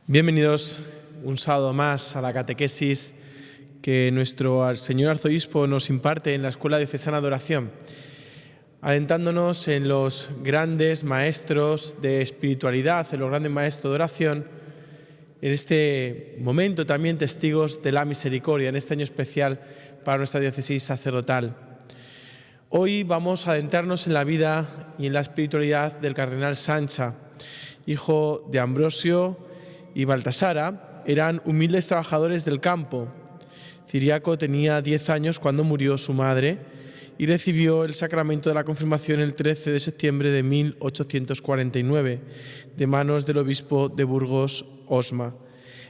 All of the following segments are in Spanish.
Bienvenidos un sábado más a la catequesis que nuestro señor arzobispo nos imparte en la Escuela Diocesana de Oración, adentrándonos en los grandes maestros de espiritualidad, en los grandes maestros de oración, en este momento también testigos de la misericordia, en este año especial para nuestra diócesis sacerdotal. Hoy vamos a adentrarnos en la vida y en la espiritualidad del cardenal Sancha, hijo de Ambrosio y Baltasara. Eran humildes trabajadores del campo. Ciriaco tenía 10 años cuando murió su madre y recibió el sacramento de la confirmación el 13 de septiembre de 1849 de manos del obispo de Burgos, Osma.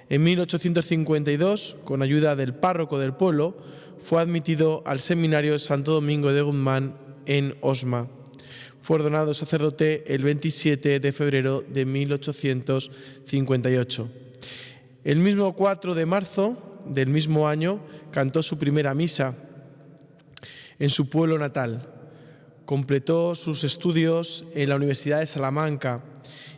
En 1852, con ayuda del párroco del pueblo, fue admitido al seminario Santo Domingo de Guzmán en Osma. Fue ordenado sacerdote el 27 de febrero de 1858. El mismo 4 de marzo del mismo año cantó su primera misa en su pueblo natal. Completó sus estudios en la Universidad de Salamanca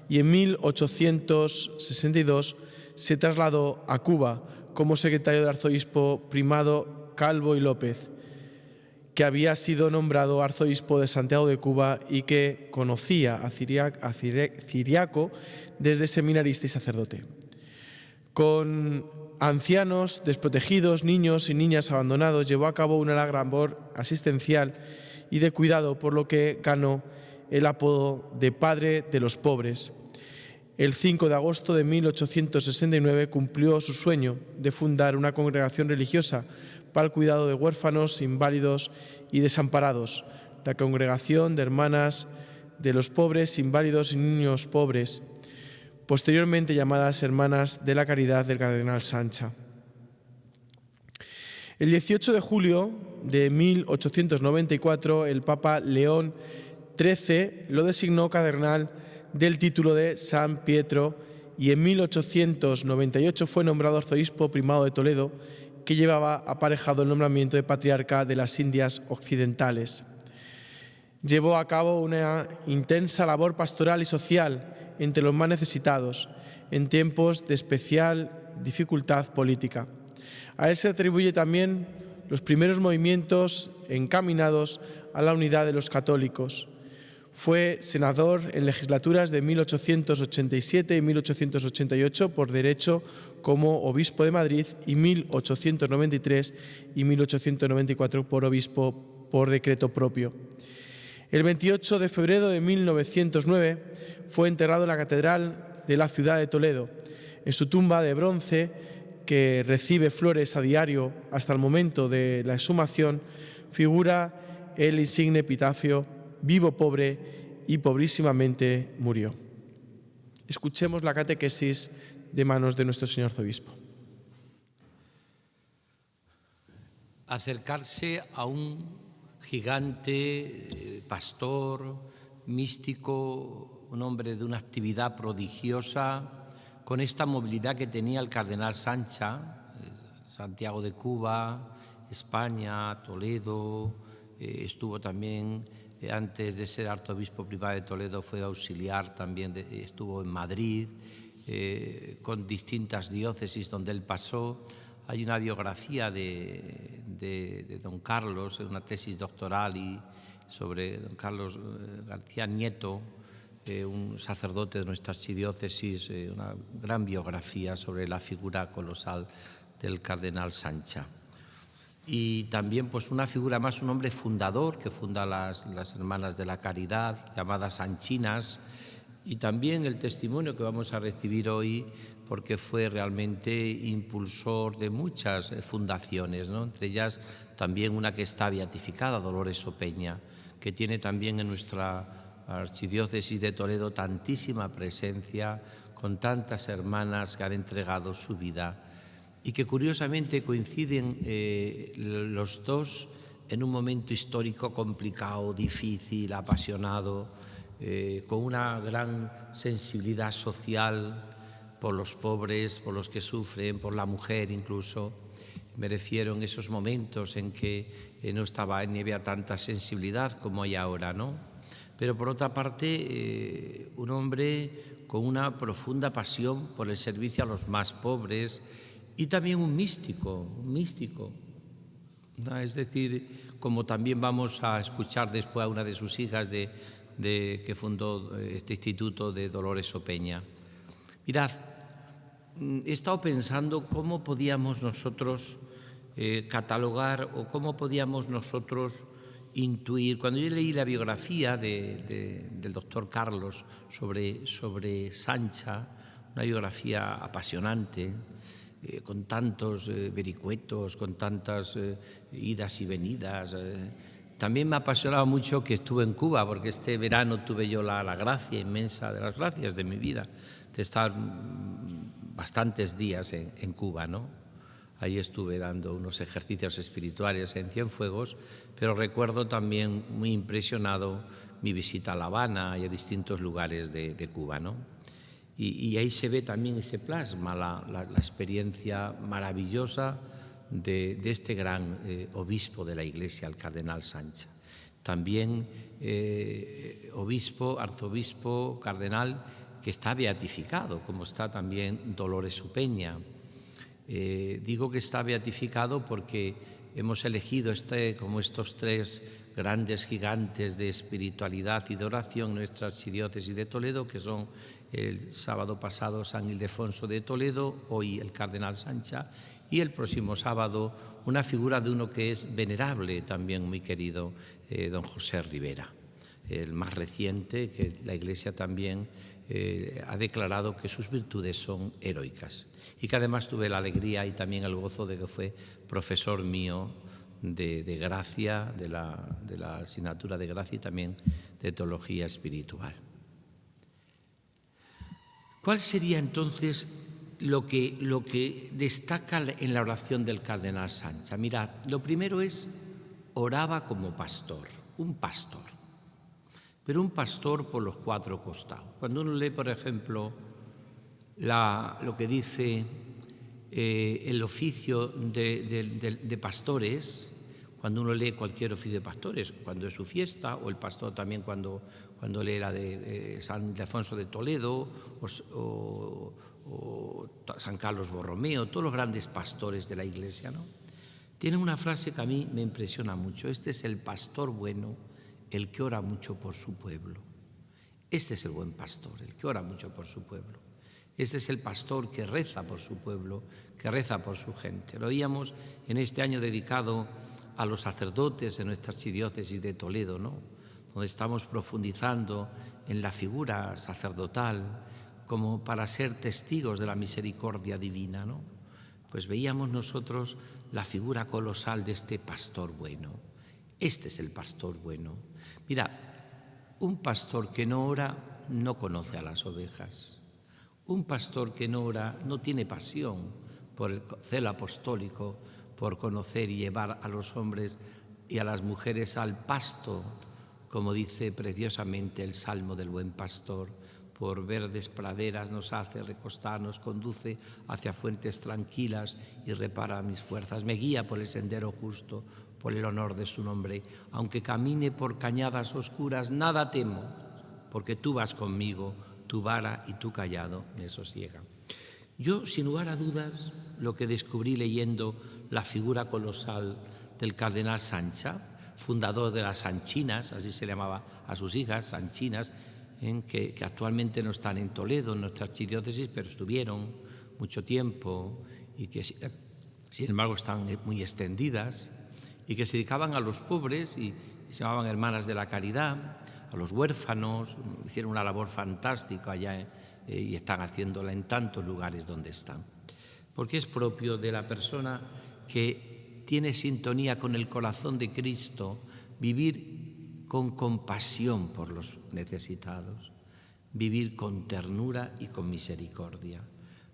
y en 1862 se trasladó a Cuba como secretario del arzobispo primado Calvo y López, que había sido nombrado arzobispo de Santiago de Cuba y que conocía a Ciriaco desde seminarista y sacerdote. Con ancianos desprotegidos, niños y niñas abandonados, llevó a cabo una gran labor asistencial y de cuidado, por lo que ganó el apodo de Padre de los Pobres. El 5 de agosto de 1869 cumplió su sueño de fundar una congregación religiosa para el cuidado de huérfanos, inválidos y desamparados, la Congregación de Hermanas de los Pobres, Inválidos y Niños Pobres, posteriormente llamadas Hermanas de la Caridad del cardenal Sancha. El 18 de julio de 1894, el Papa León XIII lo designó cardenal del título de San Pietro y en 1898 fue nombrado arzobispo primado de Toledo, que llevaba aparejado el nombramiento de patriarca de las Indias Occidentales. Llevó a cabo una intensa labor pastoral y social entre los más necesitados, en tiempos de especial dificultad política. A él se atribuye también los primeros movimientos encaminados a la unidad de los católicos. Fue senador en legislaturas de 1887 y 1888 por derecho como obispo de Madrid y 1893 y 1894 por obispo por decreto propio. El 28 de febrero de 1909 fue enterrado en la catedral de la ciudad de Toledo. En su tumba de bronce, que recibe flores a diario hasta el momento de la exhumación, figura el insigne epitafio: vivo pobre y pobrísimamente murió. Escuchemos la catequesis de manos de nuestro señor arzobispo. Acercarse a un gigante, pastor, místico, un hombre de una actividad prodigiosa, con esta movilidad que tenía el cardenal Sancha, Santiago de Cuba, España, Toledo, estuvo también, antes de ser arzobispo primado de Toledo, fue auxiliar también, estuvo en Madrid, con distintas diócesis donde él pasó. Hay una biografía de don Carlos, una tesis doctoral sobre don Carlos García Nieto, un sacerdote de nuestra archidiócesis, una gran biografía sobre la figura colosal del cardenal Sancha. Y también pues una figura más, un hombre fundador que funda las Hermanas de la Caridad, llamadas Sanchinas, y también el testimonio que vamos a recibir hoy, porque fue realmente impulsor de muchas fundaciones, ¿no? Entre ellas también una que está beatificada, Dolores Opeña, que tiene también en nuestra archidiócesis de Toledo tantísima presencia, con tantas hermanas que han entregado su vida y que curiosamente coinciden los dos en un momento histórico complicado, difícil, apasionado, con una gran sensibilidad social por los pobres, por los que sufren, por la mujer incluso. Merecieron esos momentos en que no había tanta sensibilidad como hay ahora, ¿no? pero por otra parte un hombre con una profunda pasión por el servicio a los más pobres y también un místico, ¿no? Es decir, como también vamos a escuchar después a una de sus hijas que fundó este instituto, de Dolores Opeña. Mirad, he estado pensando cómo podíamos nosotros catalogar o cómo podíamos nosotros intuir. Cuando yo leí la biografía del doctor Carlos sobre Sancha, una biografía apasionante, con tantos vericuetos, con tantas idas y venidas. También me apasionaba mucho que estuve en Cuba, porque este verano tuve yo la gracia inmensa, de las gracias de mi vida, de estar bastantes días en Cuba, ¿no? Ahí estuve dando unos ejercicios espirituales en Cienfuegos, pero recuerdo también muy impresionado mi visita a La Habana y a distintos lugares de Cuba, ¿no? Y ahí se ve también y se plasma la experiencia maravillosa de este gran obispo de la Iglesia, el cardenal Sancha. También obispo, arzobispo, cardenal, que está beatificado, como está también Dolores Opeña. Digo que está beatificado porque hemos elegido como estos tres grandes gigantes de espiritualidad y de oración en nuestra archidiócesis de Toledo, que son el sábado pasado San Ildefonso de Toledo, hoy el cardenal Sancha, y el próximo sábado una figura de uno que es venerable también, muy querido, don José Rivera, el más reciente, que la Iglesia también ha declarado que sus virtudes son heroicas, y que además tuve la alegría y también el gozo de que fue profesor mío de gracia, de la asignatura de gracia y también de teología espiritual. ¿Cuál sería entonces lo que destaca en la oración del cardenal Sancha? Mirad, lo primero es, oraba como pastor, un pastor, pero un pastor por los cuatro costados. Cuando uno lee, por ejemplo, lo que dice el oficio de pastores, cuando uno lee cualquier oficio de pastores, cuando es su fiesta, o el pastor también cuando lee la de San Ildefonso de Toledo o San Carlos Borromeo, todos los grandes pastores de la Iglesia, ¿no? Tienen una frase que a mí me impresiona mucho: este es el pastor bueno, el que ora mucho por su pueblo. Este es el buen pastor, el que ora mucho por su pueblo. Este es el pastor que reza por su pueblo, que reza por su gente. Lo oíamos en este año dedicado a los sacerdotes en nuestra archidiócesis de Toledo, ¿no? Donde estamos profundizando en la figura sacerdotal como para ser testigos de la misericordia divina, ¿no? Pues veíamos nosotros la figura colosal de este pastor bueno. Este es el pastor bueno. Mira, un pastor que no ora no conoce a las ovejas. Un pastor que no ora no tiene pasión por el celo apostólico, por conocer y llevar a los hombres y a las mujeres al pasto, como dice preciosamente el Salmo del Buen Pastor: por verdes praderas nos hace recostar, nos conduce hacia fuentes tranquilas y repara mis fuerzas. Me guía por el sendero justo, por el honor de su nombre. Aunque camine por cañadas oscuras, nada temo, porque tú vas conmigo, tu vara y tu cayado me sosiegan. Yo, sin lugar a dudas, lo que descubrí leyendo la figura colosal del cardenal Sancha, fundador de las Sanchinas, así se le llamaba a sus hijas, Sanchinas, que actualmente no están en Toledo, en nuestra archidiócesis, pero estuvieron mucho tiempo y que, sin embargo, están muy extendidas, y que se dedicaban a los pobres y se llamaban Hermanas de la Caridad, a los huérfanos. Hicieron una labor fantástica allá y están haciéndola en tantos lugares donde están. Porque es propio de la persona que tiene sintonía con el corazón de Cristo vivir con compasión por los necesitados, vivir con ternura y con misericordia.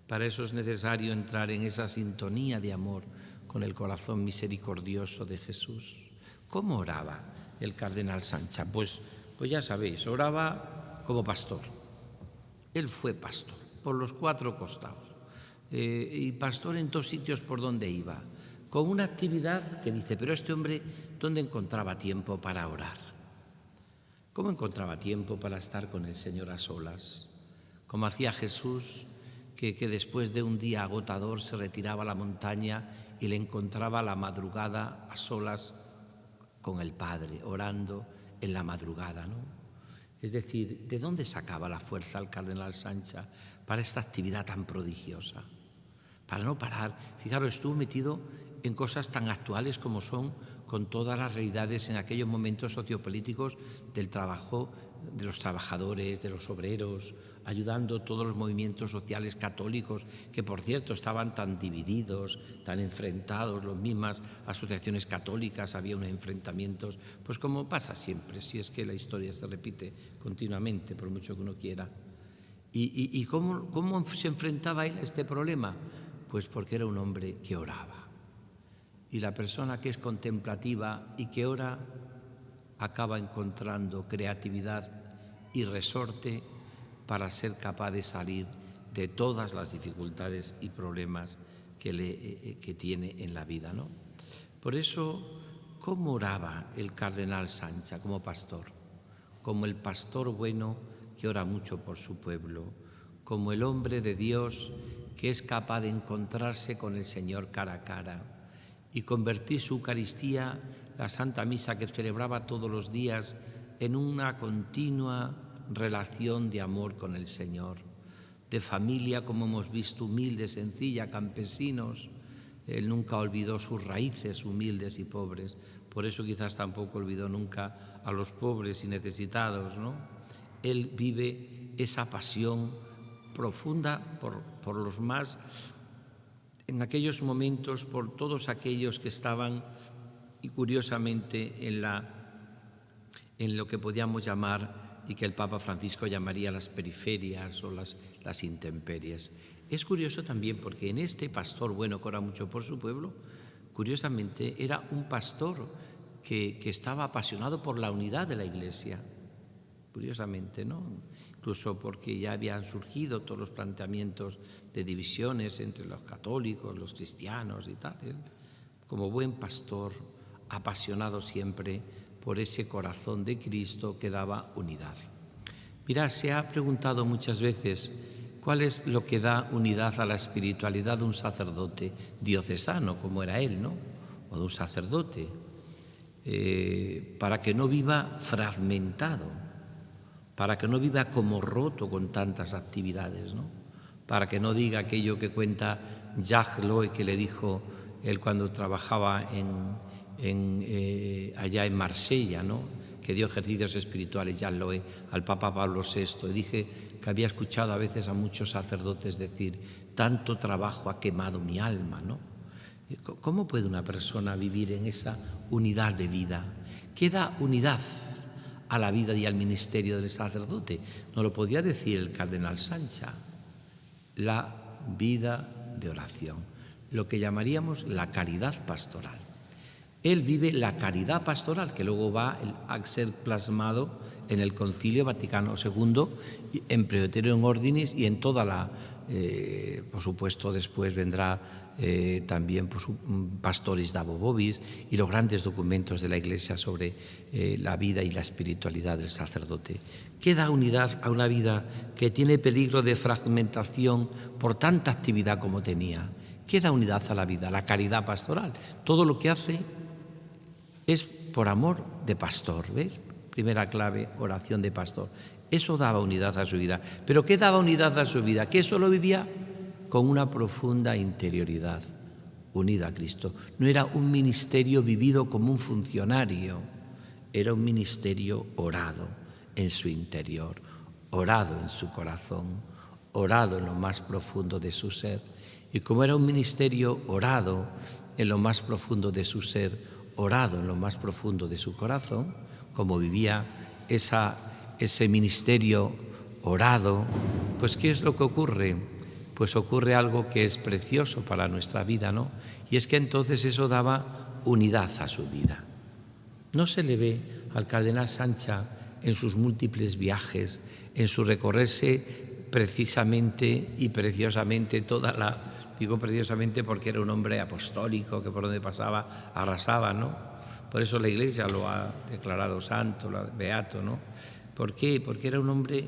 Para eso es necesario entrar en esa sintonía de amor con el corazón misericordioso de Jesús. ¿Cómo oraba el cardenal Sancha? Pues ya sabéis, oraba como pastor. Él fue pastor por los cuatro costados y pastor en todos sitios por donde iba, con una actividad que dice, pero este hombre, ¿dónde encontraba tiempo para orar? ¿Cómo encontraba tiempo para estar con el Señor a solas? Como hacía Jesús, que después de un día agotador se retiraba a la montaña y le encontraba a la madrugada a solas con el Padre, orando en la madrugada, ¿no? Es decir, ¿de dónde sacaba la fuerza el cardenal Sancha para esta actividad tan prodigiosa? Para no parar. Fijaros, estuvo metido en cosas tan actuales como son con todas las realidades en aquellos momentos sociopolíticos del trabajo, de los trabajadores, de los obreros, ayudando todos los movimientos sociales católicos, que por cierto estaban tan divididos, tan enfrentados, las mismas asociaciones católicas, había unos enfrentamientos, pues como pasa siempre, si es que la historia se repite continuamente, por mucho que uno quiera. ¿Y cómo se enfrentaba él a este problema? Pues porque era un hombre que oraba. Y la persona que es contemplativa y que ora acaba encontrando creatividad y resorte para ser capaz de salir de todas las dificultades y problemas que tiene en la vida, ¿no? Por eso, ¿cómo oraba el cardenal Sancha como pastor? Como el pastor bueno que ora mucho por su pueblo, como el hombre de Dios que es capaz de encontrarse con el Señor cara a cara y convertir su Eucaristía, la Santa Misa que celebraba todos los días, en una continua relación de amor con el Señor, de familia, como hemos visto, humilde, sencilla, campesinos. Él nunca olvidó sus raíces humildes y pobres, por eso quizás tampoco olvidó nunca a los pobres y necesitados, ¿no? Él vive esa pasión profunda por los más, en aquellos momentos, por todos aquellos que estaban, y curiosamente, en lo que podíamos llamar, y que el Papa Francisco llamaría las periferias o las intemperies. Es curioso también porque en este pastor bueno que ora mucho por su pueblo, curiosamente era un pastor que estaba apasionado por la unidad de la Iglesia, curiosamente, ¿no? Incluso porque ya habían surgido todos los planteamientos de divisiones entre los católicos, los cristianos y tal. Él, como buen pastor, apasionado siempre por ese corazón de Cristo que daba unidad. Mirad, se ha preguntado muchas veces cuál es lo que da unidad a la espiritualidad de un sacerdote diocesano, como era él, ¿no? O de un sacerdote, para que no viva fragmentado, para que no viva como roto con tantas actividades, ¿no? Para que no diga aquello que cuenta Jacques Loé, que le dijo él cuando trabajaba allá en Marsella, ¿no? Que dio ejercicios espirituales, Jacques Loé, al Papa Pablo VI. Y dije que había escuchado a veces a muchos sacerdotes decir: tanto trabajo ha quemado mi alma, ¿no? ¿Cómo puede una persona vivir en esa unidad de vida? ¿Qué da unidad a la vida y al ministerio del sacerdote? No lo podía decir el cardenal Sancha. La vida de oración, lo que llamaríamos la caridad pastoral. Él vive la caridad pastoral, que luego va a ser plasmado en el Concilio Vaticano II, en Praetorium Ordinis y en toda la, por supuesto, después vendrá también Pastoris Dabo Vobis y los grandes documentos de la Iglesia sobre la vida y la espiritualidad del sacerdote. ¿Qué da unidad a una vida que tiene peligro de fragmentación por tanta actividad como tenía? ¿Qué da unidad a la vida? La caridad pastoral. Todo lo que hace es por amor de pastor, ¿ves? Primera clave, oración de pastor. Eso daba unidad a su vida. ¿Pero qué daba unidad a su vida? Que eso lo vivía con una profunda interioridad, unido a Cristo. No era un ministerio vivido como un funcionario, era un ministerio orado en su interior, orado en su corazón, orado en lo más profundo de su ser. Y como era un ministerio orado en lo más profundo de su ser, orado en lo más profundo de su corazón, como vivía ese ministerio orado, pues ¿qué es lo que ocurre? Pues ocurre algo que es precioso para nuestra vida, ¿no? Y es que entonces eso daba unidad a su vida. No se le ve al cardenal Sancha en sus múltiples viajes, en su recorrerse precisamente y preciosamente toda Digo preciosamente porque era un hombre apostólico que por donde pasaba arrasaba, ¿no? Por eso la Iglesia lo ha declarado santo, beato, ¿no? ¿Por qué? Porque era un hombre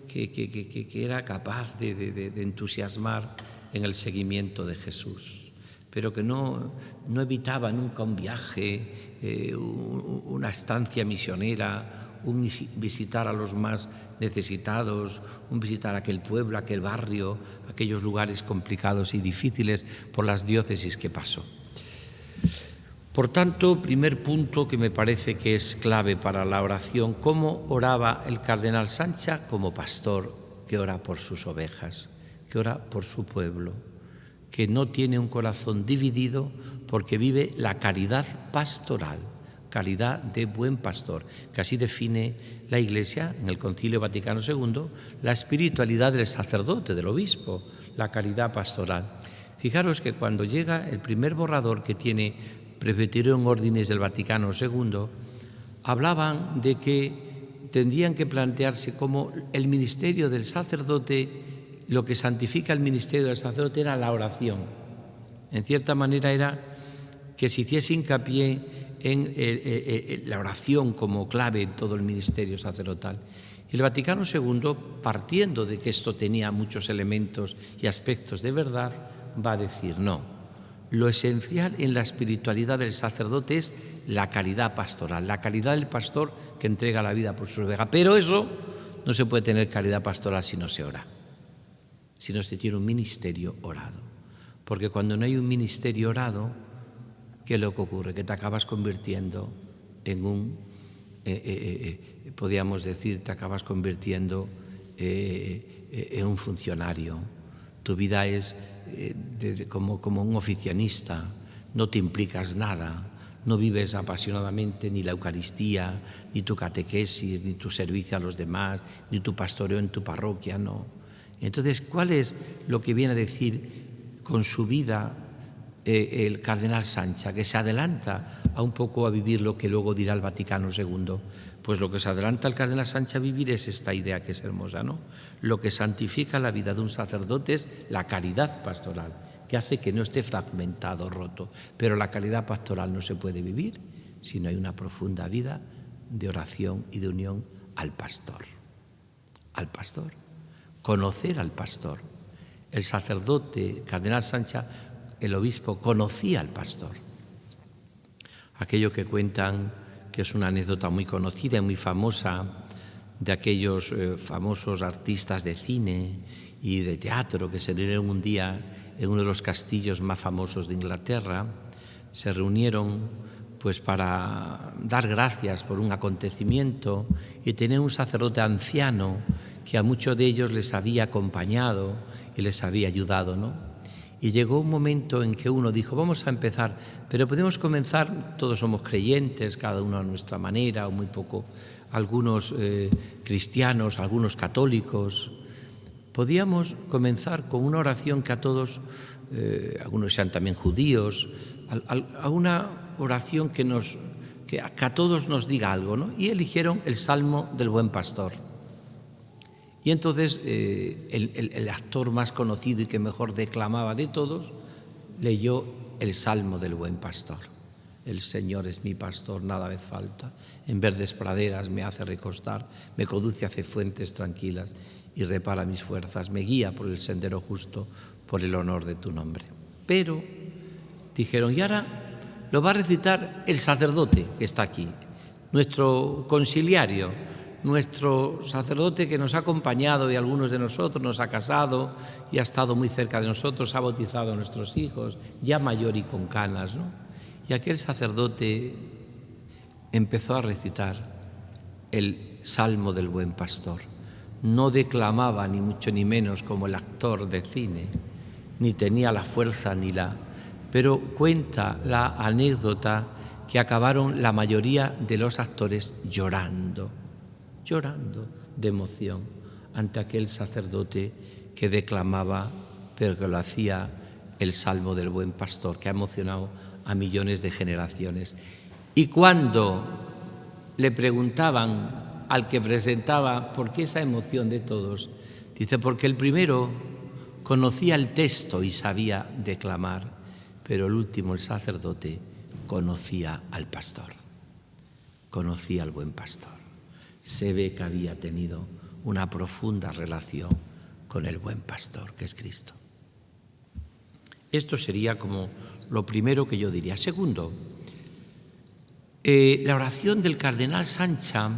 que era capaz de entusiasmar en el seguimiento de Jesús, pero que no evitaba nunca un viaje, una estancia misionera, un visitar a los más necesitados, un visitar aquel pueblo, aquel barrio, aquellos lugares complicados y difíciles por las diócesis que pasó. Por tanto, primer punto que me parece que es clave para la oración, cómo oraba el cardenal Sancha como pastor que ora por sus ovejas, que ora por su pueblo, que no tiene un corazón dividido porque vive la caridad pastoral, caridad de buen pastor, que así define la Iglesia en el Concilio Vaticano II, la espiritualidad del sacerdote, del obispo, la caridad pastoral. Fijaros que cuando llega el primer borrador que tiene Presbyterium Ordinis del Vaticano II, hablaban de que tendrían que plantearse como el ministerio del sacerdote, lo que santifica el ministerio del sacerdote era la oración. En cierta manera era que se hiciese hincapié en la oración como clave en todo el ministerio sacerdotal. El Vaticano II, partiendo de que esto tenía muchos elementos y aspectos de verdad, va a decir no. Lo esencial en la espiritualidad del sacerdote es la caridad pastoral, la caridad del pastor que entrega la vida por su oveja. Pero eso no se puede tener caridad pastoral si no se ora, si no se tiene un ministerio orado. Porque cuando no hay un ministerio orado, ¿qué es lo que ocurre? Que te acabas convirtiendo en podríamos decir, te acabas convirtiendo en un funcionario. Tu vida es como un oficinista, no te implicas nada, no vives apasionadamente ni la Eucaristía, ni tu catequesis, ni tu servicio a los demás, ni tu pastoreo en tu parroquia, no. Entonces, ¿cuál es lo que viene a decir con su vida el cardenal Sancha, que se adelanta a un poco a vivir lo que luego dirá el Vaticano II? Pues lo que se adelanta al cardenal Sancha a vivir es esta idea que es hermosa, ¿no? Lo que santifica la vida de un sacerdote es la caridad pastoral, que hace que no esté fragmentado, roto. Pero la caridad pastoral no se puede vivir si no hay una profunda vida de oración y de unión al pastor. Al pastor. Conocer al pastor. El sacerdote, cardenal Sancha, el obispo, conocía al pastor. Aquello que cuentan, que es una anécdota muy conocida y muy famosa, de aquellos famosos artistas de cine y de teatro que se reunieron un día en uno de los castillos más famosos de Inglaterra. Se reunieron pues para dar gracias por un acontecimiento y tener un sacerdote anciano que a muchos de ellos les había acompañado y les había ayudado, ¿no? Y llegó un momento en que uno dijo, vamos a empezar, pero podemos comenzar, todos somos creyentes, cada uno a nuestra manera, o muy poco, algunos cristianos, algunos católicos. Podíamos comenzar con una oración que a todos, algunos sean también judíos, a una oración que a todos nos diga algo, ¿no? Y eligieron el Salmo del Buen Pastor. Y entonces el actor más conocido y que mejor declamaba de todos leyó el Salmo del Buen Pastor. El Señor es mi pastor, nada me falta. En verdes praderas me hace recostar, me conduce hacia fuentes tranquilas y repara mis fuerzas. Me guía por el sendero justo, por el honor de tu nombre. Pero dijeron, y ahora lo va a recitar el sacerdote que está aquí, nuestro conciliario, nuestro sacerdote que nos ha acompañado y algunos de nosotros nos ha casado y ha estado muy cerca de nosotros, ha bautizado a nuestros hijos, ya mayor y con canas, ¿no? Y aquel sacerdote empezó a recitar el Salmo del Buen Pastor. No declamaba ni mucho ni menos como el actor de cine, ni tenía la fuerza pero cuenta la anécdota que acabaron la mayoría de los actores llorando de emoción ante aquel sacerdote que declamaba, pero que lo hacía el Salmo del Buen Pastor, que ha emocionado a millones de generaciones. Y cuando le preguntaban al que presentaba por qué esa emoción de todos, dice, porque el primero conocía el texto y sabía declamar, pero el último, el sacerdote, conocía al pastor, conocía al buen pastor. Se ve que había tenido una profunda relación con el buen pastor, que es Cristo. Esto sería como lo primero que yo diría. Segundo, la oración del cardenal Sancha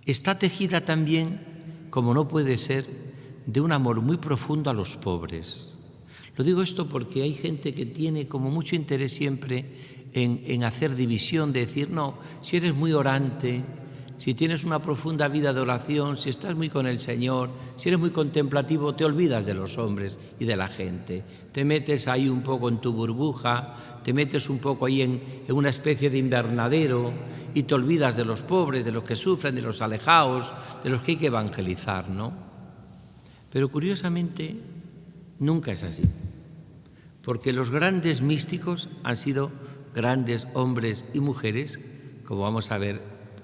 está tejida también, como no puede ser, de un amor muy profundo a los pobres. Lo digo esto porque hay gente que tiene como mucho interés siempre en hacer división, de decir, no, si eres muy orante, si tienes una profunda vida de oración, si estás muy con el Señor, si eres muy contemplativo, te olvidas de los hombres y de la gente. Te metes ahí un poco en tu burbuja, te metes un poco ahí en una especie de invernadero y te olvidas de los pobres, de los que sufren, de los alejados, de los que hay que evangelizar, ¿no? Pero curiosamente nunca es así, porque los grandes místicos han sido grandes hombres y mujeres, como vamos a ver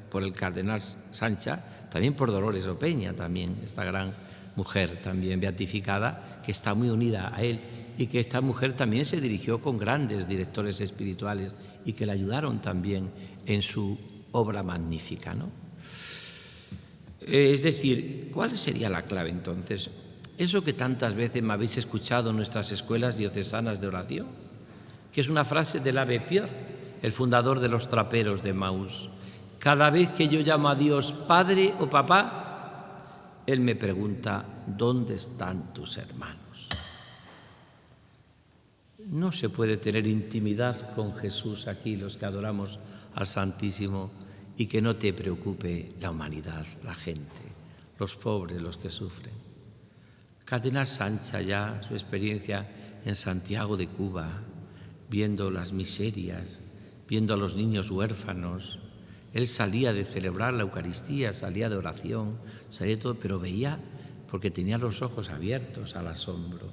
por el cardenal Sancha, también por Dolores Opeña, también esta gran mujer también beatificada, que está muy unida a él, y que esta mujer también se dirigió con grandes directores espirituales y que le ayudaron también en su obra magnífica, ¿no? Es decir, ¿cuál sería la clave entonces? Eso que tantas veces me habéis escuchado en nuestras escuelas diocesanas de oración, que es una frase del Abbé Pierre, el fundador de los traperos de Maús. Cada vez que yo llamo a Dios Padre o Papá, Él me pregunta, ¿dónde están tus hermanos? No se puede tener intimidad con Jesús aquí, los que adoramos al Santísimo, y que no te preocupe la humanidad, la gente, los pobres, los que sufren. Cardenal Sancha, ya su experiencia en Santiago de Cuba, viendo las miserias, viendo a los niños huérfanos, él salía de celebrar la Eucaristía, salía de oración, salía de todo, pero veía, porque tenía los ojos abiertos al asombro,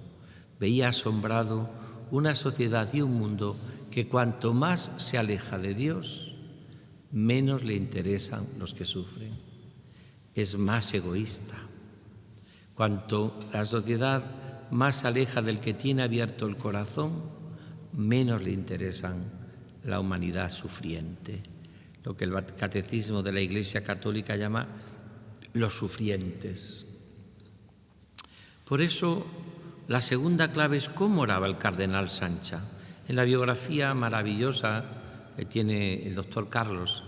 veía asombrado una sociedad y un mundo que cuanto más se aleja de Dios, menos le interesan los que sufren. Es más egoísta. Cuanto la sociedad más se aleja del que tiene abierto el corazón, menos le interesan la humanidad sufriente, lo que el catecismo de la Iglesia Católica llama los sufrientes. Por eso, la segunda clave es cómo oraba el cardenal Sancha. En la biografía maravillosa que tiene el doctor Carlos,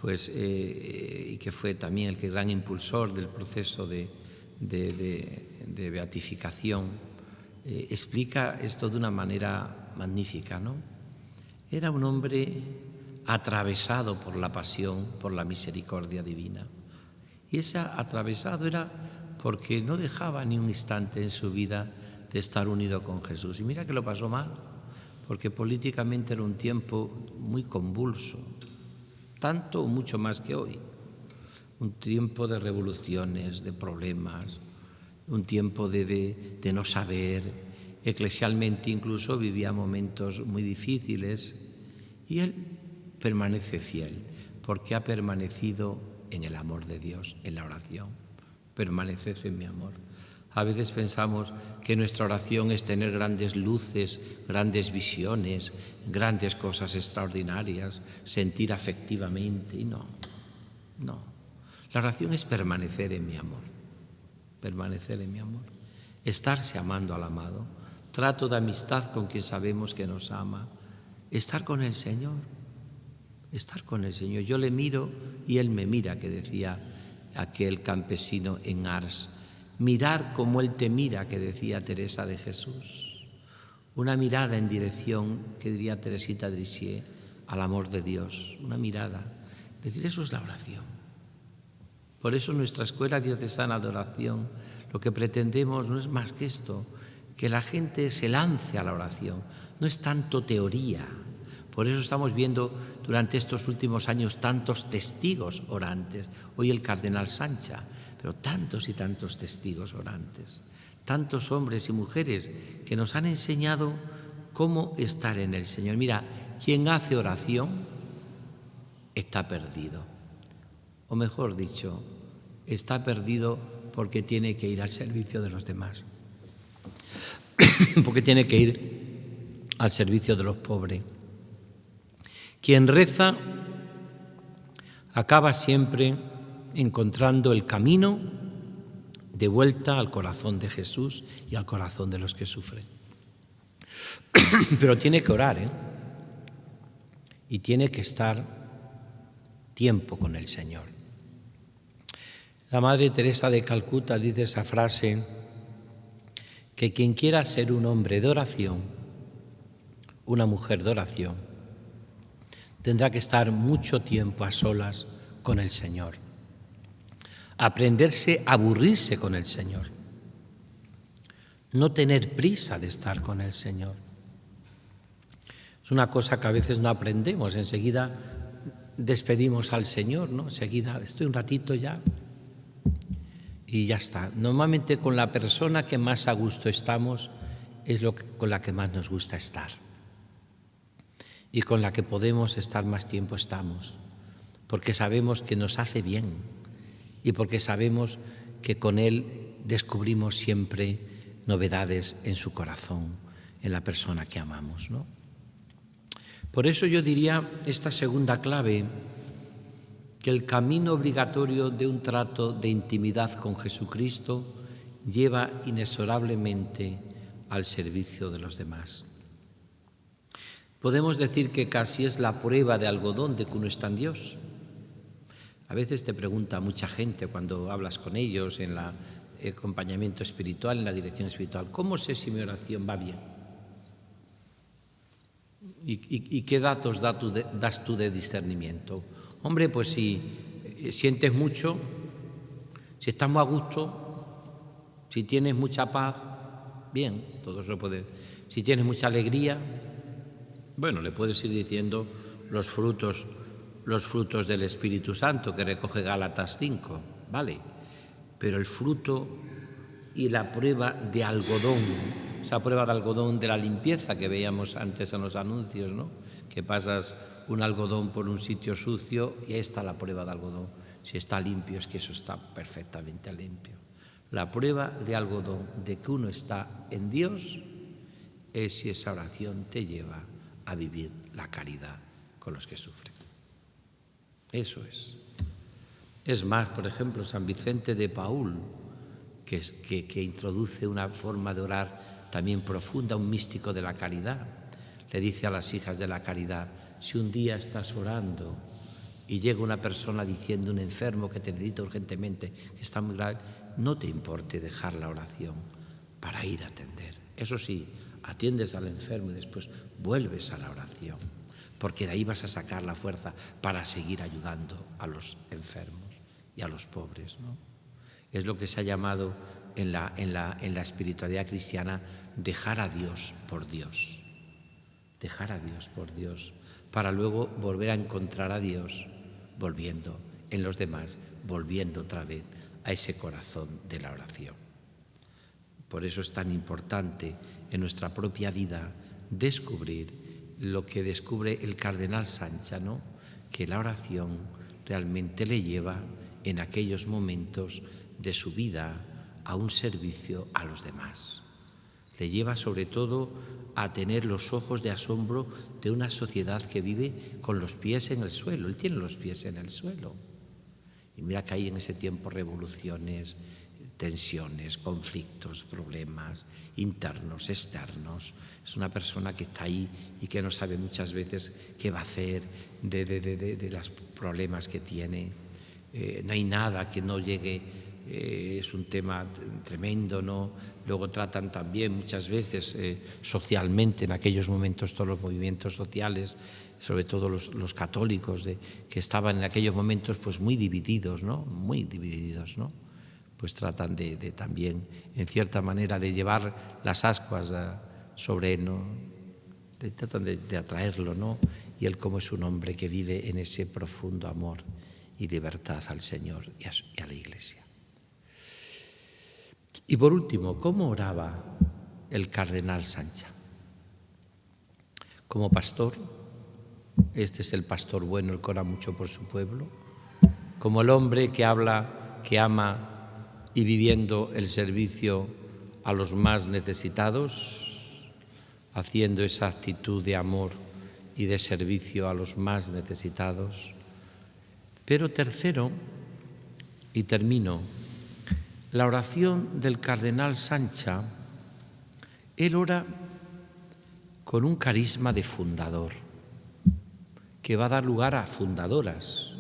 pues, y que fue también el gran impulsor del proceso de beatificación, explica esto de una manera magnífica, ¿no? Era un hombre atravesado por la pasión, por la misericordia divina. Y ese atravesado era porque no dejaba ni un instante en su vida de estar unido con Jesús. Y mira que lo pasó mal, porque políticamente era un tiempo muy convulso, tanto o mucho más que hoy. Un tiempo de revoluciones, de problemas, un tiempo de no saber. Eclesialmente incluso vivía momentos muy difíciles y él permanece fiel porque ha permanecido en el amor de Dios, en la oración. Permaneced en mi amor. A veces pensamos que nuestra oración es tener grandes luces, grandes visiones, grandes cosas extraordinarias, sentir afectivamente, y no. La oración es permanecer en mi amor, estarse amando al amado, trato de amistad con quien sabemos que nos ama, estar con el Señor. Yo le miro y Él me mira, que decía aquel campesino en Ars. Mirar como Él te mira, que decía Teresa de Jesús. Una mirada en dirección, que diría Teresita de Lisieux, al amor de Dios. Una mirada. Es decir, eso es la oración. Por eso nuestra escuela diocesana de oración, lo que pretendemos no es más que esto, que la gente se lance a la oración. No es tanto teoría. Por eso estamos viendo durante estos últimos años tantos testigos orantes. Hoy el cardenal Sancha, pero tantos y tantos testigos orantes, tantos hombres y mujeres que nos han enseñado cómo estar en el Señor. Mira, quien hace oración está perdido. O mejor dicho, está perdido porque tiene que ir al servicio de los demás. porque tiene que ir al servicio de los pobres. Quien reza acaba siempre encontrando el camino de vuelta al corazón de Jesús y al corazón de los que sufren. Pero tiene que orar, y tiene que estar tiempo con el Señor. La Madre Teresa de Calcuta dice esa frase, que quien quiera ser un hombre de oración, una mujer de oración, tendrá que estar mucho tiempo a solas con el Señor, aprenderse a aburrirse con el Señor, no tener prisa de estar con el Señor. Es una cosa que a veces no aprendemos, enseguida despedimos al Señor, ¿no? Enseguida estoy un ratito ya y ya está. Normalmente con la persona que más a gusto estamos es con la que más nos gusta estar y con la que podemos estar más tiempo estamos, porque sabemos que nos hace bien y porque sabemos que con Él descubrimos siempre novedades en su corazón, en la persona que amamos, ¿no? Por eso yo diría esta segunda clave, que el camino obligatorio de un trato de intimidad con Jesucristo lleva inexorablemente al servicio de los demás. Podemos decir que casi es la prueba de algodón de que uno está en Dios. A veces te pregunta mucha gente cuando hablas con ellos en el acompañamiento espiritual, en la dirección espiritual, ¿cómo sé si mi oración va bien? ¿Y qué datos das tú de discernimiento? Hombre, pues si sientes mucho, si estás muy a gusto, si tienes mucha paz, bien, todo eso puede. Si tienes mucha alegría, bueno, le puedes ir diciendo los frutos del Espíritu Santo que recoge Gálatas 5, ¿vale? Pero el fruto y la prueba de algodón, esa prueba de algodón de la limpieza que veíamos antes en los anuncios, ¿no? Que pasas un algodón por un sitio sucio y ahí está la prueba de algodón. Si está limpio, es que eso está perfectamente limpio. La prueba de algodón de que uno está en Dios es si esa oración te lleva a vivir la caridad con los que sufren. Eso es. Es más, por ejemplo, San Vicente de Paúl, que introduce una forma de orar también profunda, un místico de la caridad, le dice a las hijas de la caridad: si un día estás orando y llega una persona diciendo, un enfermo que te necesita urgentemente, que está muy grave, no te importe dejar la oración para ir a atender. Eso sí, atiendes al enfermo y después vuelves a la oración, porque de ahí vas a sacar la fuerza para seguir ayudando a los enfermos y a los pobres, ¿no? Es lo que se ha llamado en la espiritualidad cristiana dejar a Dios por Dios. Dejar a Dios por Dios, para luego volver a encontrar a Dios, volviendo en los demás, volviendo otra vez a ese corazón de la oración. Por eso es tan importante en nuestra propia vida descubrir lo que descubre el cardenal Sancha, ¿no? Que la oración realmente le lleva en aquellos momentos de su vida a un servicio a los demás. Le lleva sobre todo a tener los ojos de asombro de una sociedad que vive con los pies en el suelo. Él tiene los pies en el suelo. Y mira que hay en ese tiempo revoluciones, tensiones, conflictos, problemas internos, externos. Es una persona que está ahí y que no sabe muchas veces qué va a hacer de los problemas que tiene. No hay nada que no llegue. Es un tema tremendo, ¿no? Luego tratan también muchas veces socialmente, en aquellos momentos, todos los movimientos sociales, sobre todo los católicos, que estaban en aquellos momentos pues muy divididos, ¿no? Muy divididos, ¿no? Pues tratan de también, en cierta manera, de llevar las ascuas sobre él, ¿no? Tratan de atraerlo, ¿no? Y él, como es un hombre que vive en ese profundo amor y libertad al Señor y a la Iglesia. Y por último, ¿cómo oraba el cardenal Sancha? Como pastor, este es el pastor bueno, el que ora mucho por su pueblo, como el hombre que habla, que ama y viviendo el servicio a los más necesitados, haciendo esa actitud de amor y de servicio a los más necesitados. Pero tercero, y termino, la oración del cardenal Sancha, él ora con un carisma de fundador, que va a dar lugar a fundadoras,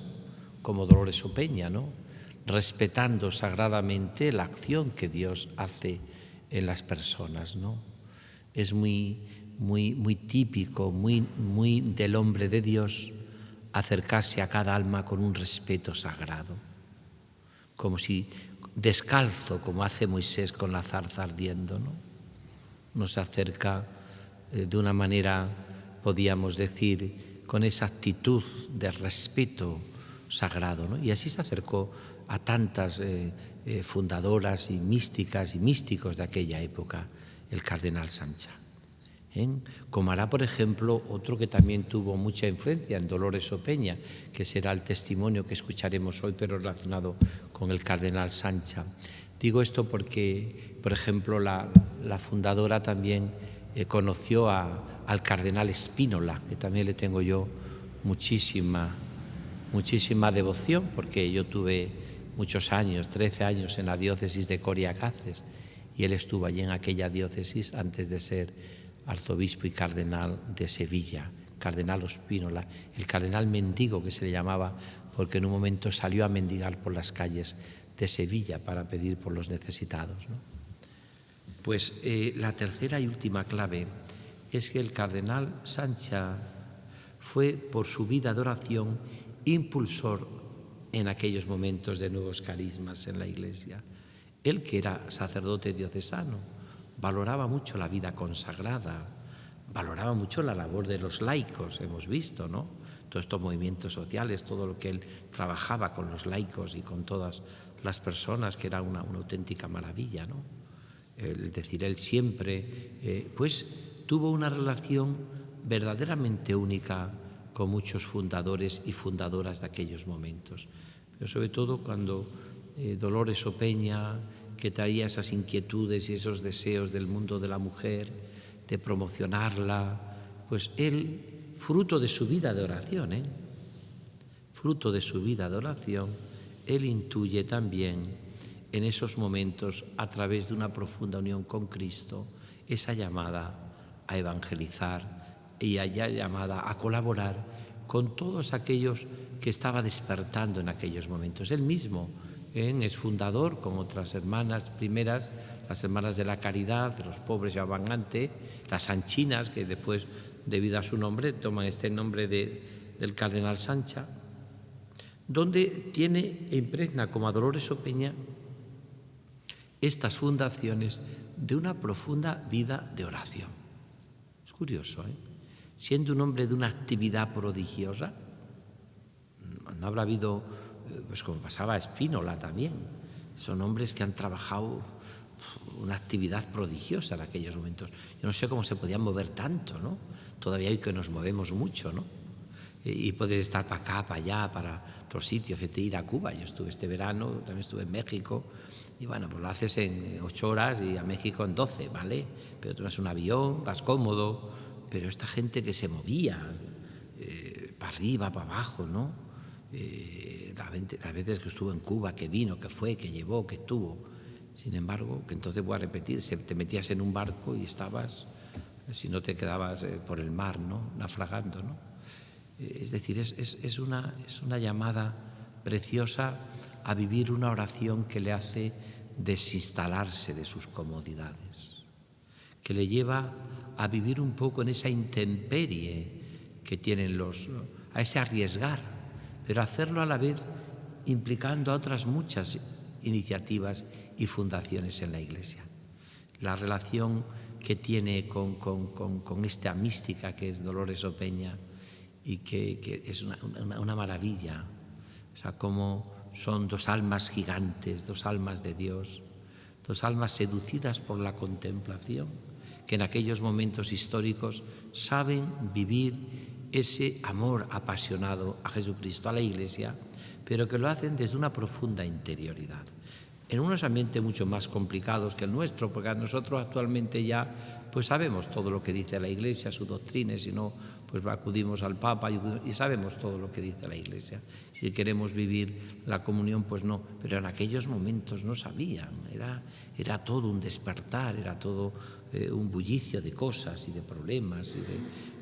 como Dolores Opeña, ¿no? Respetando sagradamente la acción que Dios hace en las personas, ¿no? Es muy típico, muy del hombre de Dios acercarse a cada alma con un respeto sagrado, como si descalzo, como hace Moisés con la zarza ardiendo, ¿no? Nos acerca de una manera, podríamos decir, con esa actitud de respeto sagrado, ¿no? Y así se acercó a tantas fundadoras y místicas y místicos de aquella época, el cardenal Sancha. Como hará, por ejemplo, otro que también tuvo mucha influencia en Dolores Opeña, que será el testimonio que escucharemos hoy, pero relacionado con el cardenal Sancha. Digo esto porque, por ejemplo, la fundadora también conoció al cardenal Spínola, que también le tengo yo muchísima devoción, porque yo tuve muchos años, 13 años en la diócesis de Coria Cáceres, y él estuvo allí en aquella diócesis antes de ser arzobispo y cardenal de Sevilla, cardenal Spínola, el cardenal mendigo que se le llamaba, porque en un momento salió a mendigar por las calles de Sevilla para pedir por los necesitados, ¿no? Pues la tercera y última clave es que el cardenal Sancha fue, por su vida de oración, impulsor en aquellos momentos de nuevos carismas en la Iglesia. Él, que era sacerdote diocesano, valoraba mucho la vida consagrada, valoraba mucho la labor de los laicos, hemos visto, ¿no? Todos estos movimientos sociales, todo lo que él trabajaba con los laicos y con todas las personas, que era una auténtica maravilla, ¿no? Es decir, él siempre, pues, tuvo una relación verdaderamente única con muchos fundadores y fundadoras de aquellos momentos. Pero sobre todo cuando Dolores Opeña, que traía esas inquietudes y esos deseos del mundo de la mujer, de promocionarla, pues él, fruto de su vida de oración, fruto de su vida de oración, él intuye también en esos momentos, a través de una profunda unión con Cristo, esa llamada a evangelizar y esa llamada a colaborar con todos aquellos que estaba despertando en aquellos momentos. Él mismo es fundador, con otras hermanas primeras, las hermanas de la caridad, de los pobres llamaban antes, las sanchinas, que después, debido a su nombre, toman este nombre del cardenal Sancha, donde tiene e impregna como a Dolores Opeña estas fundaciones de una profunda vida de oración. Es curioso, siendo un hombre de una actividad prodigiosa, no habrá habido, pues como pasaba a Spínola también, son hombres que han trabajado una actividad prodigiosa en aquellos momentos. Yo no sé cómo se podían mover tanto, ¿no? Todavía hoy que nos movemos mucho, ¿no? Y puedes estar para acá, para allá, para otros sitios, ir a Cuba. Yo estuve este verano, también estuve en México, y bueno, pues lo haces en 8 horas y a México en 12, ¿vale? Pero tomas un avión, vas cómodo, pero esta gente que se movía para arriba, para abajo, ¿no? Las veces que estuvo en Cuba, que vino, que fue, que llevó, que estuvo. Sin embargo, que entonces voy a repetir, te metías en un barco y estabas, si no te quedabas por el mar, ¿no? Naufragando, ¿no? Es decir, es una llamada preciosa a vivir una oración que le hace desinstalarse de sus comodidades, que le lleva a vivir un poco en esa intemperie que tienen a ese arriesgar, pero hacerlo a la vez implicando a otras muchas iniciativas y fundaciones en la Iglesia. La relación que tiene con esta mística que es Dolores Opeña, y que es una maravilla, o sea, como son dos almas gigantes, dos almas de Dios, dos almas seducidas por la contemplación, que en aquellos momentos históricos saben vivir ese amor apasionado a Jesucristo, a la Iglesia, pero que lo hacen desde una profunda interioridad. en unos ambientes mucho más complicados que el nuestro, porque nosotros actualmente ya pues sabemos todo lo que dice la Iglesia, su doctrina, y si no, pues acudimos al Papa y sabemos todo lo que dice la Iglesia. Si queremos vivir la comunión, pues no, pero en aquellos momentos no sabían, era todo un despertar, era todo un bullicio de cosas y de problemas,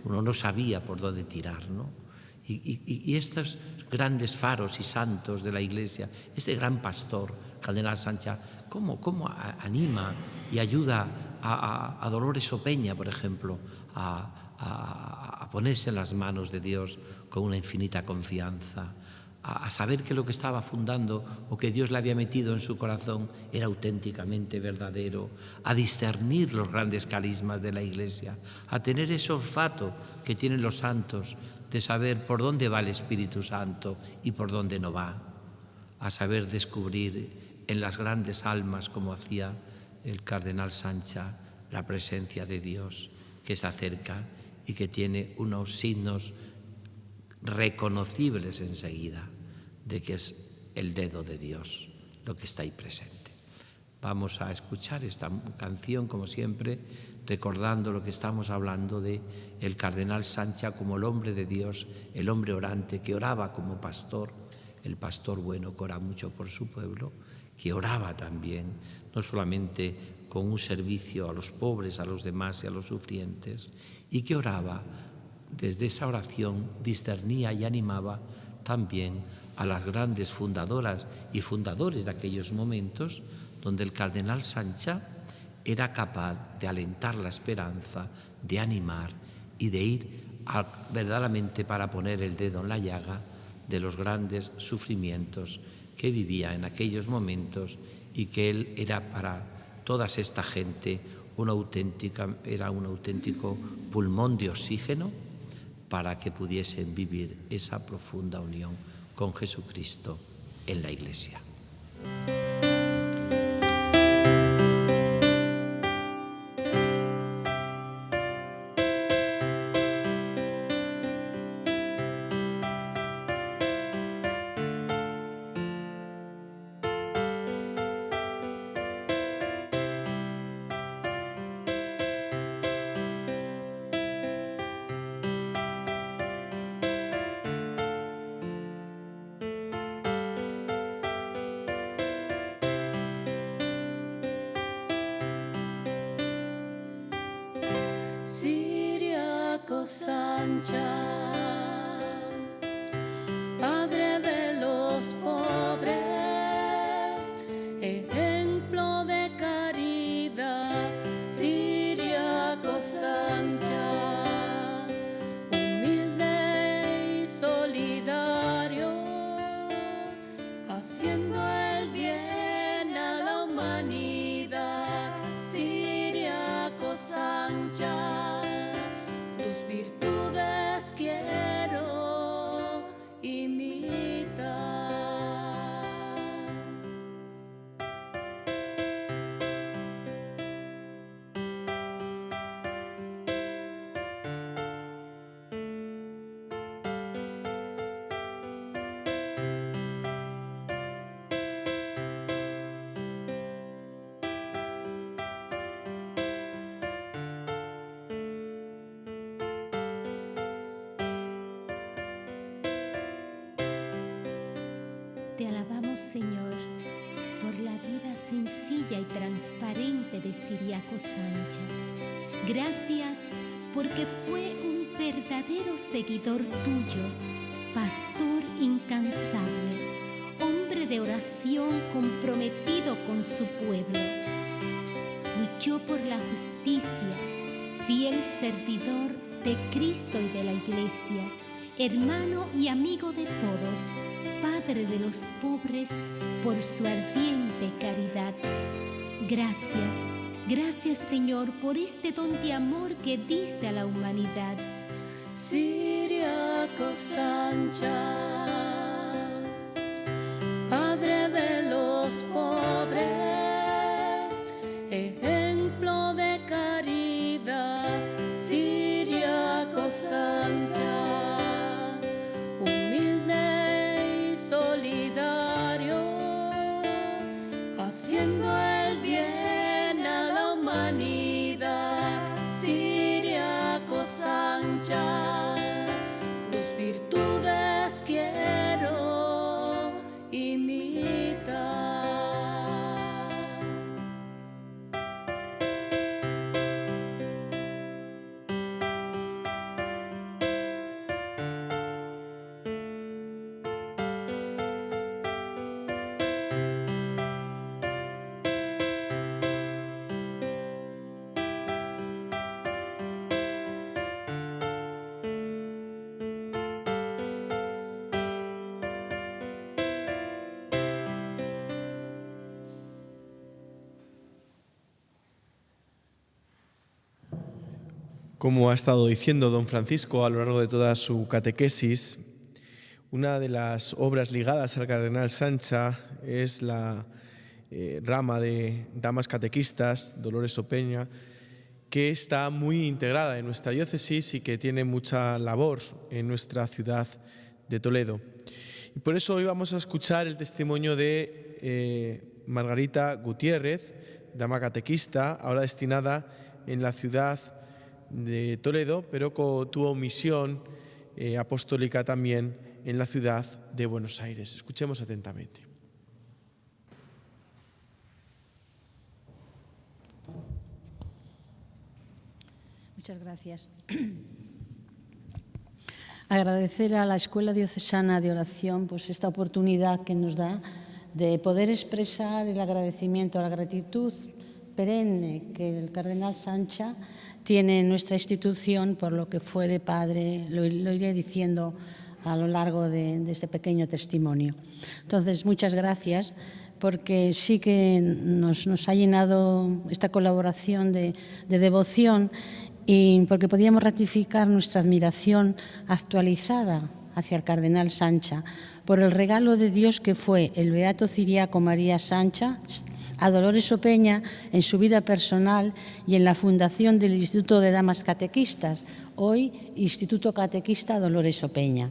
uno no sabía por dónde tirar, ¿no? Y estos grandes faros y santos de la Iglesia, este gran pastor, Cardenal Sancha, ¿cómo anima y ayuda a Dolores Opeña, por ejemplo, a ponerse en las manos de Dios con una infinita confianza, a saber que lo que estaba fundando o que Dios le había metido en su corazón era auténticamente verdadero, a discernir los grandes carismas de la Iglesia, a tener ese olfato que tienen los santos de saber por dónde va el Espíritu Santo y por dónde no va, a saber descubrir en las grandes almas, como hacía el Cardenal Sancha, la presencia de Dios que se acerca y que tiene unos signos reconocibles enseguida de que es el dedo de Dios lo que está ahí presente. Vamos a escuchar esta canción, como siempre, recordando lo que estamos hablando de el Cardenal Sancha como el hombre de Dios, el hombre orante que oraba como pastor, el pastor bueno que ora mucho por su pueblo, que oraba también, no solamente con un servicio a los pobres, a los demás y a los sufrientes, y que oraba, desde esa oración discernía y animaba también a las grandes fundadoras y fundadores de aquellos momentos, donde el Cardenal Sancha era capaz de alentar la esperanza, de animar y de ir verdaderamente para poner el dedo en la llaga de los grandes sufrimientos que vivía en aquellos momentos, y que él era para toda esta gente era un auténtico pulmón de oxígeno para que pudiesen vivir esa profunda unión con Jesucristo en la Iglesia. Ciriaco Sancha, Padre de los pobres, ejemplo de caridad. Ciriaco Sancha, humilde y solidario, haciendo el bien a la humanidad. Ciriaco Sancha, tus virtudes quiero imitar. Te alabamos, Señor, por la vida sencilla y transparente de Ciriaco Sancha. Gracias porque fue un verdadero seguidor tuyo, pastor incansable, hombre de oración comprometido con su pueblo. Luchó por la justicia, fiel servidor de Cristo y de la Iglesia, hermano y amigo de todos, Padre de los pobres, por su ardiente caridad. Gracias, gracias, Señor, por este don de amor que diste a la humanidad. Ciriaco Sancha, Padre de los pobres, ejemplo de caridad. Ciriaco Sancha, humilde y solidario, haciendo el bien a la humanidad. Ciriaco Sancha, tus virtudes quiero imitar. Como ha estado diciendo don Francisco a lo largo de toda su catequesis, una de las obras ligadas al cardenal Sancha es la rama de damas catequistas, Dolores Opeña, que está muy integrada en nuestra diócesis y que tiene mucha labor en nuestra ciudad de Toledo. Y por eso hoy vamos a escuchar el testimonio de Margarita Gutiérrez, dama catequista, ahora destinada en la ciudad de Toledo, pero tuvo misión apostólica también en la ciudad de Buenos Aires. Escuchemos atentamente. Muchas gracias. Agradecer a la Escuela Diocesana de Oración pues esta oportunidad que nos da de poder expresar el agradecimiento, la gratitud perenne que el cardenal Sancha tiene en nuestra institución por lo que fue de padre, lo iré diciendo a lo largo de este pequeño testimonio. Entonces, muchas gracias, porque sí que nos ha llenado esta colaboración de devoción y porque podíamos ratificar nuestra admiración actualizada hacia el cardenal Sancha por el regalo de Dios que fue el beato ciriaco María Sancha a Dolores Opeña en su vida personal y en la fundación del Instituto de Damas Catequistas, hoy Instituto Catequista Dolores Opeña.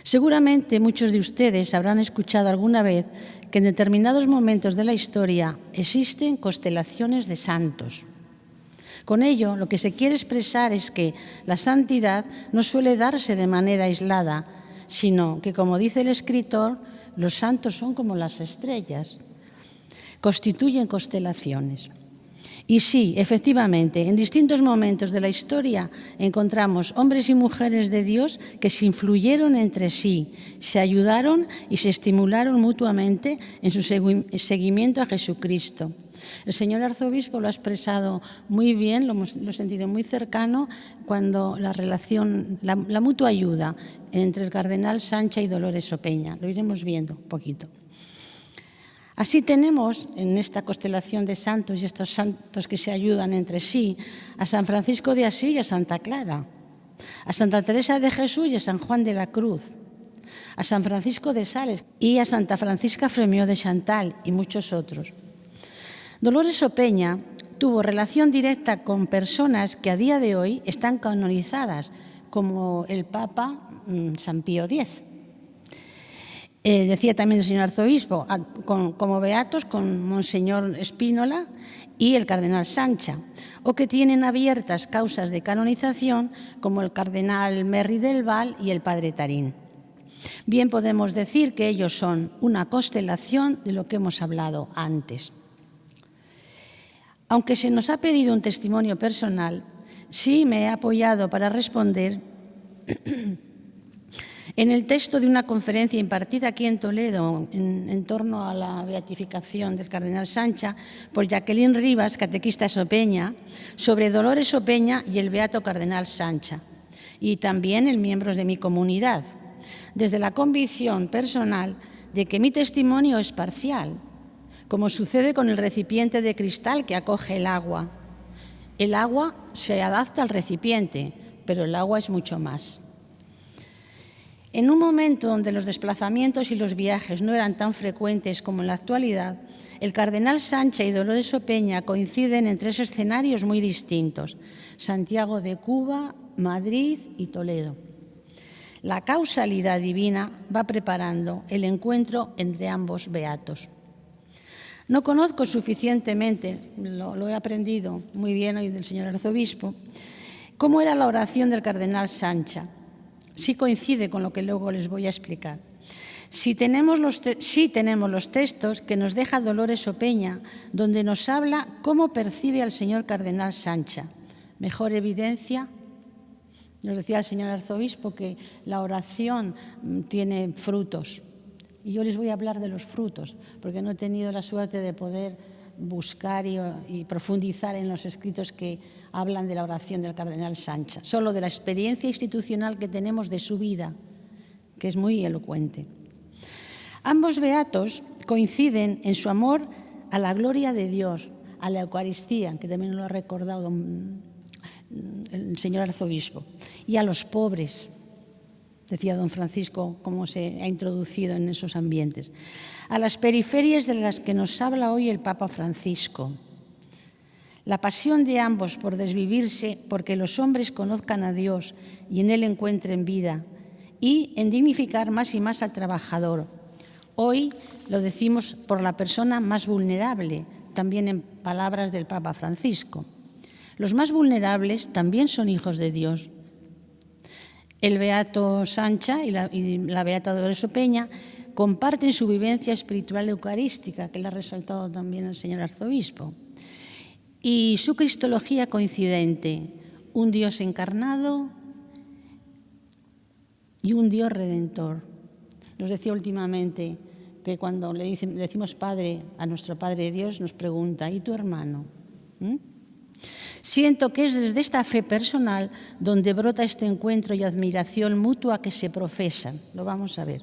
Seguramente muchos de ustedes habrán escuchado alguna vez que en determinados momentos de la historia existen constelaciones de santos. Con ello, lo que se quiere expresar es que la santidad no suele darse de manera aislada, sino que, como dice el escritor, los santos son como las estrellas, constituyen constelaciones. Y sí, efectivamente, en distintos momentos de la historia encontramos hombres y mujeres de Dios que se influyeron entre sí, se ayudaron y se estimularon mutuamente en su seguimiento a Jesucristo. El señor arzobispo lo ha expresado muy bien, lo he sentido muy cercano, cuando la relación, la mutua ayuda entre el cardenal Sancha y Dolores Opeña. Lo iremos viendo un poquito. Así tenemos en esta constelación de santos y estos santos que se ayudan entre sí a San Francisco de Asís y a Santa Clara, a Santa Teresa de Jesús y a San Juan de la Cruz, a San Francisco de Sales y a Santa Francisca Fremió de Chantal y muchos otros. Dolores Opeña tuvo relación directa con personas que a día de hoy están canonizadas, como el Papa San Pío X. Decía también el señor arzobispo, como beatos con Monseñor Spínola y el cardenal Sancha, o que tienen abiertas causas de canonización como el cardenal Merri del Val y el padre Tarín. Bien podemos decir que ellos son una constelación de lo que hemos hablado antes. Aunque se nos ha pedido un testimonio personal, sí me he apoyado para responder en el texto de una conferencia impartida aquí en Toledo en torno a la beatificación del cardenal Sancha por Jacqueline Rivas, catequista Opeña, sobre Dolores Opeña y el beato cardenal Sancha, y también en miembros de mi comunidad, desde la convicción personal de que mi testimonio es parcial, como sucede con el recipiente de cristal que acoge el agua. El agua se adapta al recipiente, pero el agua es mucho más. En un momento donde los desplazamientos y los viajes no eran tan frecuentes como en la actualidad, el cardenal Sancha y Dolores Opeña coinciden en tres escenarios muy distintos: Santiago de Cuba, Madrid y Toledo. La causalidad divina va preparando el encuentro entre ambos beatos. No conozco suficientemente, lo he aprendido muy bien hoy del señor arzobispo, cómo era la oración del cardenal Sancha. Sí coincide con lo que luego les voy a explicar. Sí tenemos los textos que nos deja Dolores Opeña, donde nos habla cómo percibe al señor cardenal Sancha. Mejor evidencia, nos decía el señor arzobispo que la oración tiene frutos. Y yo les voy a hablar de los frutos, porque no he tenido la suerte de poder buscar y profundizar en los escritos que hablan de la oración del cardenal Sancha, solo de la experiencia institucional que tenemos de su vida, que es muy elocuente. Ambos beatos coinciden en su amor a la gloria de Dios, a la Eucaristía, que también lo ha recordado el señor arzobispo, y a los pobres. Decía don Francisco cómo se ha introducido en esos ambientes. A las periferias de las que nos habla hoy el Papa Francisco. La pasión de ambos por desvivirse porque los hombres conozcan a Dios y en Él encuentren vida, y en dignificar más y más al trabajador. Hoy lo decimos por la persona más vulnerable, también en palabras del Papa Francisco. Los más vulnerables también son hijos de Dios. El beato Sancha y la beata Dolores Opeña comparten su vivencia espiritual eucarística, que le ha resaltado también el señor arzobispo, y su cristología coincidente, un Dios encarnado y un Dios redentor. Nos decía últimamente que cuando le decimos Padre a nuestro Padre Dios, nos pregunta, ¿y tu hermano? Siento que es desde esta fe personal donde brota este encuentro y admiración mutua que se profesan. Lo vamos a ver.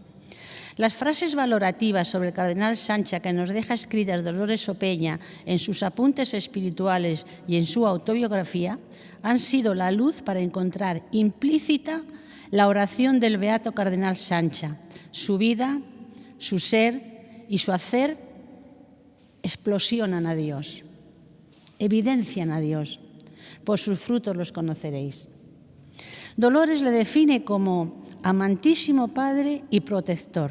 Las frases valorativas sobre el cardenal Sancha que nos deja escritas Dolores Opeña en sus apuntes espirituales y en su autobiografía han sido la luz para encontrar implícita la oración del beato cardenal Sancha. Su vida, su ser y su hacer explosionan a Dios, evidencian a Dios. Por sus frutos los conoceréis. Dolores le define como amantísimo Padre y protector.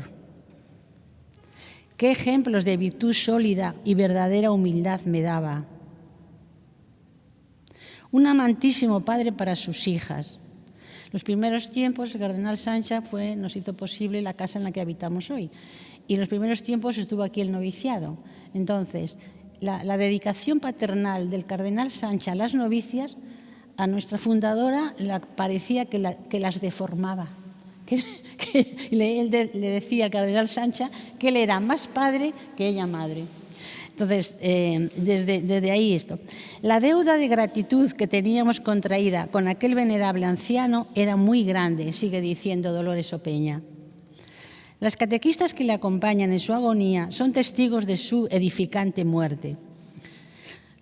Qué ejemplos de virtud sólida y verdadera humildad me daba. Un amantísimo Padre para sus hijas. Los primeros tiempos, el cardenal Sancha nos hizo posible la casa en la que habitamos hoy. Y en los primeros tiempos estuvo aquí el noviciado. Entonces, la dedicación paternal del cardenal Sancha a las novicias, a nuestra fundadora parecía que las deformaba. Él le decía al cardenal Sancha que él era más padre que ella madre. Entonces, desde ahí esto. La deuda de gratitud que teníamos contraída con aquel venerable anciano era muy grande, sigue diciendo Dolores Opeña. Las catequistas que le acompañan en su agonía son testigos de su edificante muerte.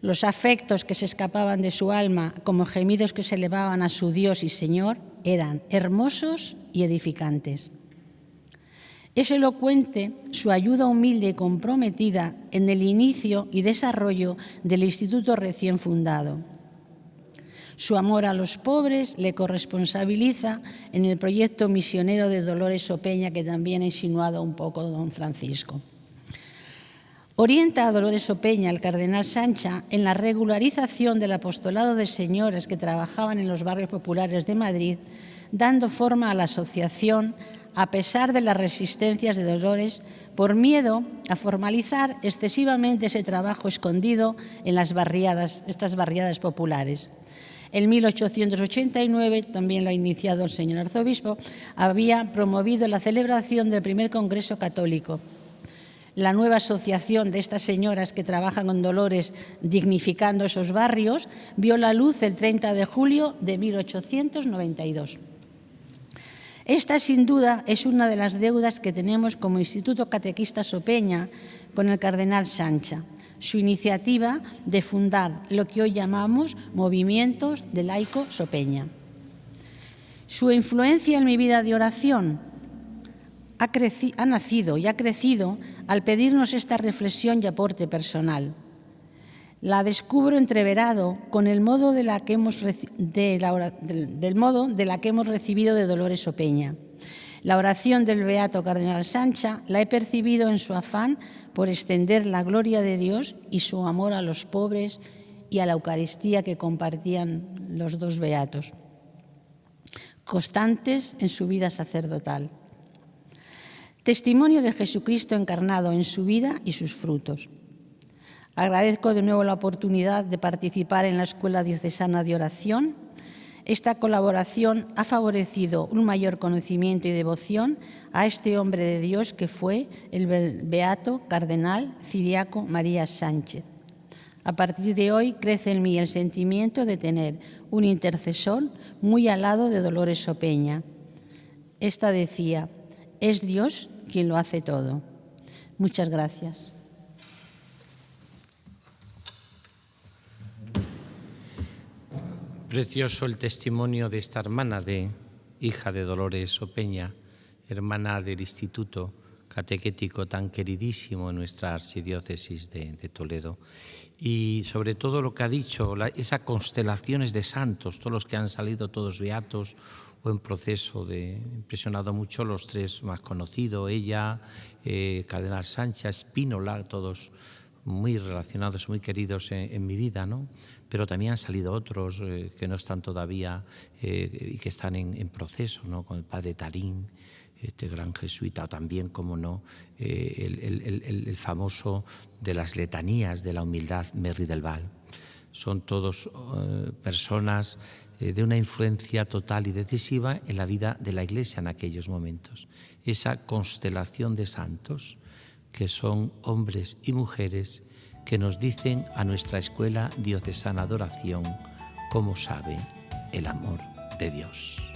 Los afectos que se escapaban de su alma como gemidos que se elevaban a su Dios y Señor eran hermosos y edificantes. Es elocuente su ayuda humilde y comprometida en el inicio y desarrollo del instituto recién fundado. Su amor a los pobres le corresponsabiliza en el proyecto misionero de Dolores Opeña, que también ha insinuado un poco don Francisco. Orienta a Dolores Opeña, el cardenal Sancha, en la regularización del apostolado de señoras que trabajaban en los barrios populares de Madrid, dando forma a la asociación a pesar de las resistencias de Dolores por miedo a formalizar excesivamente ese trabajo escondido en estas barriadas populares. En 1889, también lo ha iniciado el señor arzobispo, había promovido la celebración del primer Congreso Católico. La nueva asociación de estas señoras que trabajan con Dolores dignificando esos barrios vio la luz el 30 de julio de 1892. Esta, sin duda, es una de las deudas que tenemos como Instituto Catequistas Opeña con el cardenal Sancha. Su iniciativa de fundar lo que hoy llamamos Movimientos de Laicos Opeña. Su influencia en mi vida de oración ha nacido y ha crecido al pedirnos esta reflexión y aporte personal. La descubro entreverado con el modo de la que hemos recibido de Dolores Opeña. La oración del Beato Cardenal Sancha la he percibido en su afán por extender la gloria de Dios y su amor a los pobres y a la Eucaristía que compartían los dos beatos, constantes en su vida sacerdotal. Testimonio de Jesucristo encarnado en su vida y sus frutos. Agradezco de nuevo la oportunidad de participar en la Escuela Diocesana de Oración. Esta colaboración ha favorecido un mayor conocimiento y devoción a este hombre de Dios que fue el beato cardenal Ciriaco María Sánchez. A partir de hoy crece en mí el sentimiento de tener un intercesor muy al lado de Dolores Opeña. Esta decía: es Dios quien lo hace todo. Muchas gracias. Precioso el testimonio de esta hermana, hija de Dolores Opeña, hermana del Instituto Catequético tan queridísimo en nuestra archidiócesis de Toledo. Y sobre todo lo que ha dicho, esas constelaciones de santos, todos los que han salido, todos beatos o en proceso impresionado mucho los tres más conocidos, ella, Cardenal Sancha, Spínola, todos muy relacionados, muy queridos en mi vida, ¿no? Pero también han salido otros que no están todavía y que están en proceso, ¿no? Con el padre Tarín, este gran jesuita, o también, como no, el famoso de las letanías de la humildad, Merri del Val. Son todos personas de una influencia total y decisiva en la vida de la Iglesia en aquellos momentos. Esa constelación de santos que son hombres y mujeres que nos dicen a nuestra Escuela Diocesana de Oración cómo sabe el amor de Dios.